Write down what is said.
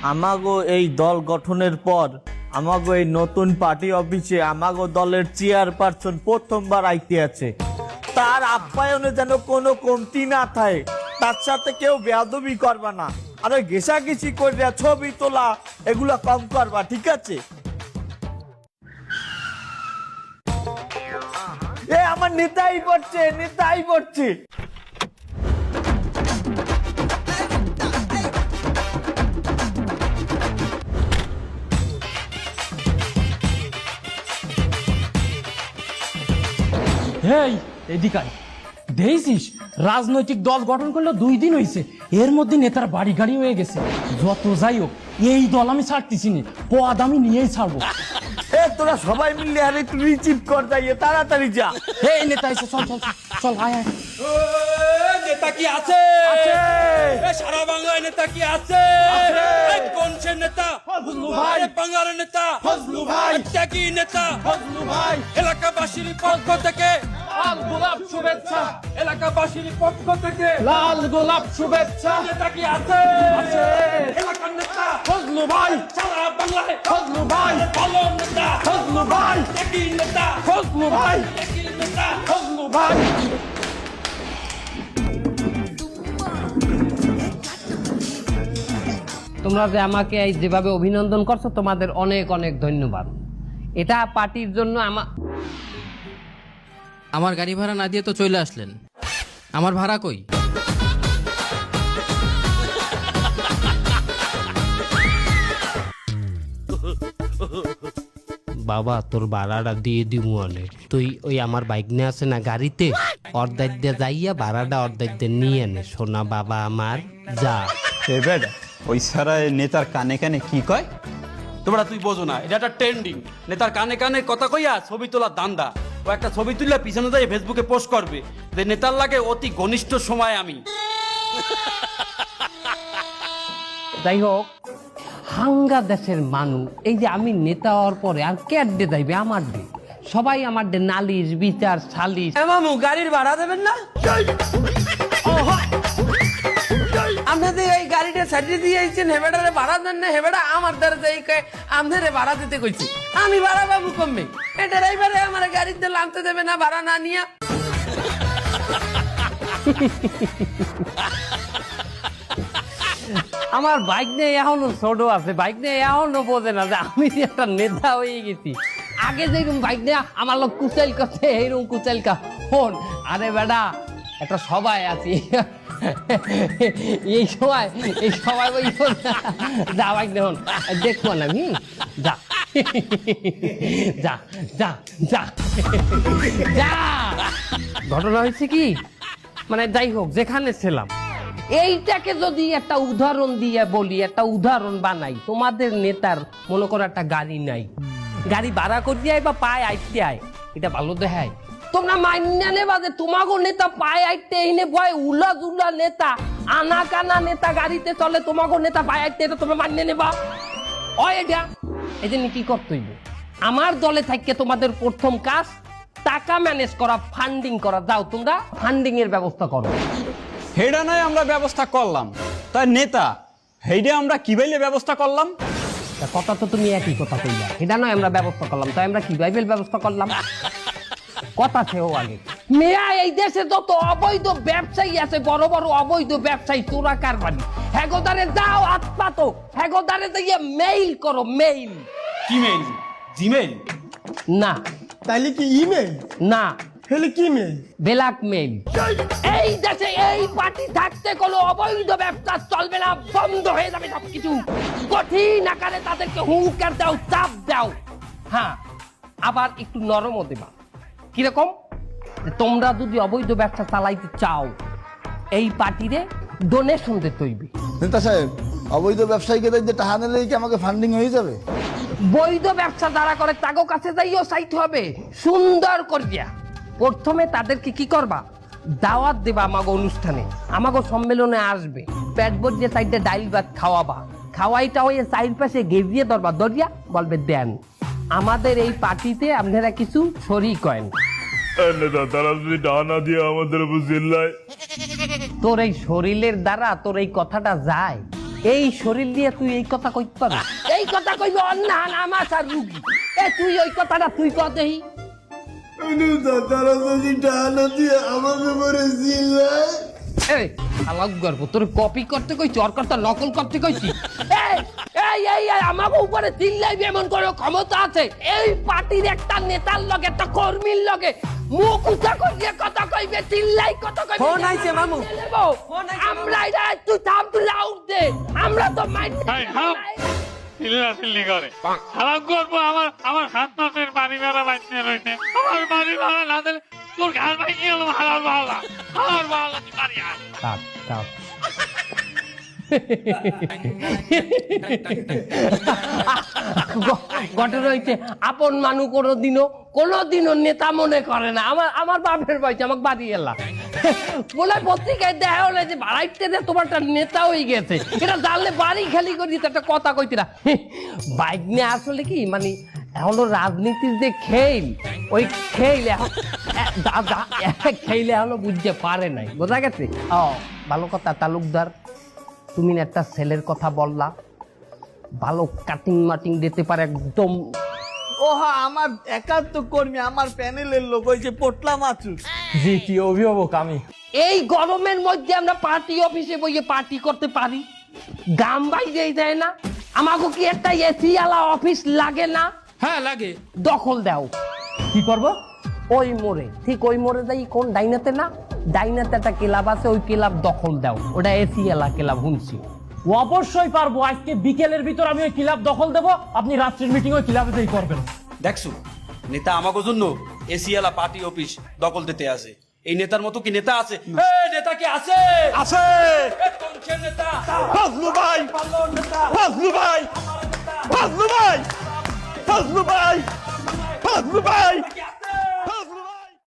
আমাগো এই দল গঠনের পর আমাগো এই নতুন পার্টি অফিসে আমাগো দলের চেয়ারপারসন প্রথমবার আইতে আছে। তার আপ্যায়নে যেন কোনো কমতি না থাকে, তার সাথে কেউ বেয়াদবি করবা না, আর ওই ঘেঁষাঘেঁষি করে ছবি তোলা এগুলা কম করবা, ঠিক আছে? আমার নেতাই পড়ছে। হেই এদিকে দেখছিস, রাজনৈতিক দল গঠন করলো 2 দিন হয়েছে, এর মধ্যে নেতার বাড়ি গাড়ি হয়ে গেছে। যত যাই হোক এই দল আমি ছাড়তেছি না, পদ আমি নিয়েই ছাড়বো। তোরা সবাই মিলে আরে তুই রিসিভ কর, যাইয়ে তাড়াতাড়ি যা। এই নেতা এসে চল চল চল, আয় আয়। নেতা কি আছে? সারা বাংলায় নেতা কি আছে? কোন সে নেতা? ফজলু ভাই। বাংলার নেতা ফজলু ভাই। ত্যাগী নেতা ফজলু ভাই। এলাকাবাসীর পক্ষ থেকে লাল গোলাপ শুভেচ্ছা। এলাকাবাসীর পক্ষ থেকে লাল গোলাপ শুভেচ্ছা। নেতা কি আছে? আছে। এলাকার নেতা ফজলু ভাই। সারা বাংলায় ফজলু ভাই। ভালো নেতা ফজলু ভাই। ত্যাগী নেতা ফজলু ভাই। ত্যাগী নেতা ফজলু ভাই। তোমরা যে আমাকে এই যেভাবে অভিনন্দন করছো তোমাদের অনেক অনেক ধন্যবাদ। এটা পার্টির জন্য আমার গাড়ি ভাড়া না দিয়ে তো চলে আসলেন, আমার ভাড়া কই? বাবা তোর ভাড়াটা দিয়ে দিবো অনেক। তুই ওই আমার বাইক নিয়ে আসে না গাড়িতে, অর্ধেক দিয়ে যাইয়া ভাড়াটা অর্ধেক দিয়ে নিয়ে নে সোনা বাবা আমার, যা। এবার ওই সারায় নেতার কানে কানে কি কয়? তোমরা তুই বোঝো না, এটা একটা ট্রেন্ডিং। নেতার কানে কানে কথা কইয়া ছবি তোলার দান্দা। ও একটা ছবি তুললে পিছনে যাই ফেসবুকে পোস্ট করবে যে নেতার লাগে অতি ঘনিষ্ঠ সময় আমি। যাই হোক, হাঙ্গা দেশের মানুষ এই যে আমি নেতা হওয়ার পরে আর কে ডে যাইবে আমার ডে, সবাই আমার ডে নালিশ বিচার সালিশ। মামু গাড়ির ভাড়া দেবেন না? আপনাদের এই গাড়িটা সাইডে দিয়ে আইছেন, হেবেটারে ভাড়া দেন না? হেবেটা আমার দ্বারা যাই কয় আপনারে ভাড়া দিতে কইছি, আমি ভাড়া পাবো কমবে? এই ড্রাইভারে আমার গাড়িতে নামতে দেবে না ভাড়া না নিয়া? আমার বাইক নিয়ে এখনো ছোট আছে, বাইক নিয়ে এখনো বোঝে না যে আমি যে একটা নেতা হয়ে গেছি। আগে যেরকম বাইক নিয়ে আমার লোক কুচাইল করছে, এইরকম কুচাইল কা ফোন। আরে বেটা একটা সবাই আছি, এই সবাই ওই যা বাইক দেখুন দেখবো না আমি, যা যা যা যা যা। ঘটনা হয়েছে কি, মানে যাই হোক যেখানে ছিলাম, এইটাকে যদি একটা উদাহরণ দিয়ে বলি, একটা উদাহরণ বানাই, তোমাদের নেতার মনে করো একটা গাড়ি নাই, গাড়ি ভাড়া করতে আয় বা পায়ে আইতে আয়, এটা ভালো দেখায়? তোমরা মাইনা নেবা যে তোমাগো নেতা পায়ে আইতে এনে বয় উলা জুলা নেতা, আনা কানা নেতা গাড়িতে চলে, তোমাগো নেতা পায়ে আইতে, এটা তোমরা মাইনা নেবা? এটা এই জন্য কি করতে হইবে, আমার দলে থাকতে তোমাদের প্রথম কাজ টাকা ম্যানেজ করা, ফান্ডিং করা। যাও তোমরা ফান্ডিং এর ব্যবস্থা করো। হেডা নয় আমরা ব্যবস্থা করলাম, তাই নেতা হেডে আমরা কিভাবে ব্যবস্থা করলাম? কথা তো তুমি একই কথা কইলা, এটা নয় আমরা ব্যবস্থা করলাম, তাই আমরা কি বাইবেল ব্যবস্থা করলাম? কথা ছেও আগে মেয়া, এই দেশে যত অবৈধ ব্যবসায়ী আছে, বড় বড় অবৈধ ব্যবসায়ী চোরা কারবারি, হেগোদারে যাও আত্মাতো, হেগোদারে দিয়ে মেইল করো, মেইল। ইমেল? জিমেল? না। তাইলে কি ইমেল? না। হেলে কি মেল? Black mail. এই দেশে এই পার্টি থাকতে কোনো অবৈধ ব্যবসা চলবে না, বন্ধ হয়ে যাবে সবকিছু। কঠিন আকারে তাদেরকে হুঙ্কার দাও, চাপ দাও। হ্যাঁ, আবার একটু নরমও দেবা। কিরকম? তোমরা যদি অবৈধ ব্যবসা চালাইতে চাও, এই পার্টিরে ডোনেশন দিতে হইবে। নেতা সাহেব, অবৈধ ব্যবসায়ীকে দেখতে টাকা নিলে কি আমাকে ফান্ডিং হয়ে যাবে? বৈধ ব্যবসা যারা করে তাগো কাছে যাইও চাইতে হবে সুন্দর করিয়া। প্রথমে তাদেরকে কি করবা, দাওয়াত দেবা, আমাগো অনুষ্ঠানে, আমাগো সম্মেলনে আসবে, পেট ভরিয়ে সাইডে ডাইল ভাত খাওয়াবা, খাওয়াইটা হয়ে সাইড পাশে গেজিয়ে ধরবা, দরিয়া বলবে দেন আমাদের এই পার্টিতে আপনারা কিছু শরিক করেন। তারা যদি ডানা দিয়ে আমাদের উপর চিল্লায়, তোর এই শরীরের দ্বারা তোর এই কথাটা যায়? এই শরীর দিয়ে তুই এই কথা কইতে পারবি? এই কথা কইবে অন্য আমার আর রুগী। এ তুই ওই কথাটা তুই কদেই তারা যদি টাহানো দিয়ে আমাকে পরে জিল্লায় এই আলাপ গর্ব তোর কপি করতে কইছি ওর কথা নকল করতে কইছি। এই এই এই এই আমাকে উপরে চিল্লাইবি এমন করে ক্ষমতা আছে? এই পার্টির একটা নেতার লগে একটা কর্মীর লগে মুখ উঁচা করিয়ে কথা কইবে, চিল্লাই কথা কইবে। ফোন আইছে মামু। আমরা এটা তুই থাম, তুই লাউড দে। আমরা তো মাইন্ড চিল্লাচিল্লি করে সালাম করবো। আমার 7 মাসের বাড়ি ভাড়া বাঁচতে রয়েছে। আমার বাড়ি ভাড়া না দিলে তোর ঘর ভাই কি হলো? হালার ভাড়া তুই বাড়ি আয়। ঘটনা হইছে আপন মানুষ কোনোদিনও নেতা মনে করে না। আমার বাপের বয়সে আমাকে বাড়ি এলাম বলে পত্রিকায় দেখা হলে যে বাড়াইতে দে তোমার একটা নেতা হয়ে গেছে, এটা জানলে বাড়ি খালি করে দিতে একটা কথা কইতে না। বাইক নিয়ে আসলে কি মানে এখনো রাজনীতির যে খেল, ওই খেল খেলে এখনো বুঝতে পারে নাই, বোঝা গেছে? ও ভালো কথা তালুকদার, তুমি একটা ছেলের কথা বললা, ভালো কাটিং মাটিং দিতে পারে একদম। ওহা আমার একান্ত কর্মী, আমার প্যানেলের লোক, ওই যে পোটলা মাছুর। জি কি অভিভাবক আমি। এই গরমের মধ্যে আমরা পার্টি অফিসে বইয়ে পার্টি করতে পারি? গাম বাইরেই যায় না? আমাকে কি একটা এসি আলা অফিস লাগে না? হ্যাঁ লাগে। দখল দাও। কি করব? ওই মোড়ে, ঠিক ওই মোড়ে যাই, কোন ডাইনাতে না, ডাইনাতে একটা ক্লাব আছে, ওই ক্লাব দখল দাও। ওটা এসি আলা ক্লাব শুনছি। অবশ্যই পারবো। আজকে বিকেলের ভিতর আমি ওই ক্লাব দখল দেব, আপনি রাত্রির মিটিং ওই ক্লাবেতেই করবেন। দেখছো নেতা আমাকে জন্য এসিয়ালা পার্টি অফিস দখল দিতে আসে। এই নেতার মতো কি নেতা আছে? এই নেতা কি আছে? আছে কোন সে নেতা? ফজলু ভাই, ফজলু ভাই, ফজলু ভাই, ফজলু ভাই, ফজলু ভাই।